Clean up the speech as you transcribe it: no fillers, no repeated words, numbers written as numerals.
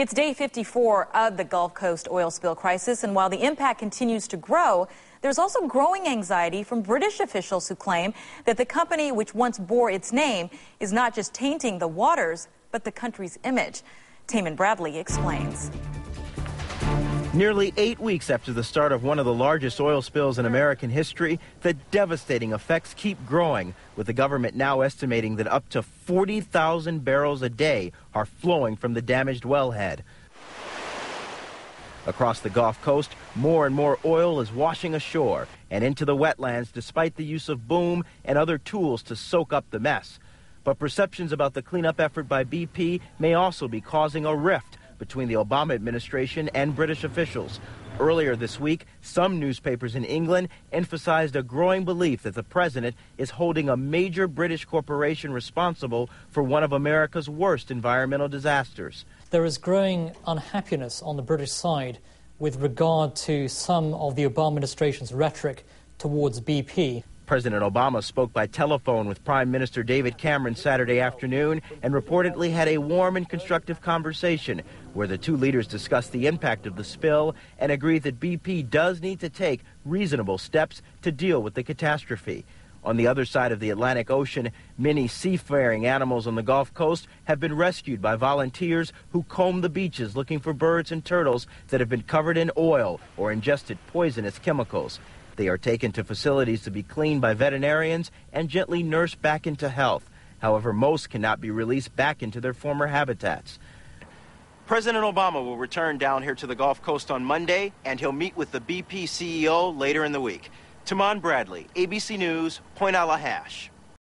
It's day 54 of the Gulf Coast oil spill crisis, and while the impact continues to grow, there's also growing anxiety from British officials who claim that the company which once bore its name is not just tainting the waters, but the country's image. Taman Bradley explains. Nearly 8 weeks after the start of one of the largest oil spills in American history, the devastating effects keep growing, with the government now estimating that up to 40,000 barrels a day are flowing from the damaged wellhead. Across the Gulf Coast, more and more oil is washing ashore and into the wetlands despite the use of boom and other tools to soak up the mess. But perceptions about the cleanup effort by BP may also be causing a rift between the Obama administration and British officials. Earlier this week, some newspapers in England emphasized a growing belief that the president is holding a major British corporation responsible for one of America's worst environmental disasters. There is growing unhappiness on the British side with regard to some of the Obama administration's rhetoric towards BP. President Obama spoke by telephone with Prime Minister David Cameron Saturday afternoon and reportedly had a warm and constructive conversation where the two leaders discussed the impact of the spill and agreed that BP does need to take reasonable steps to deal with the catastrophe. On the other side of the Atlantic Ocean, many seafaring animals on the Gulf Coast have been rescued by volunteers who comb the beaches looking for birds and turtles that have been covered in oil or ingested poisonous chemicals. They are taken to facilities to be cleaned by veterinarians and gently nursed back into health. However, most cannot be released back into their former habitats. President Obama will return down here to the Gulf Coast on Monday, and he'll meet with the BP CEO later in the week. Taman Bradley, ABC News, Point-a-la-Hache.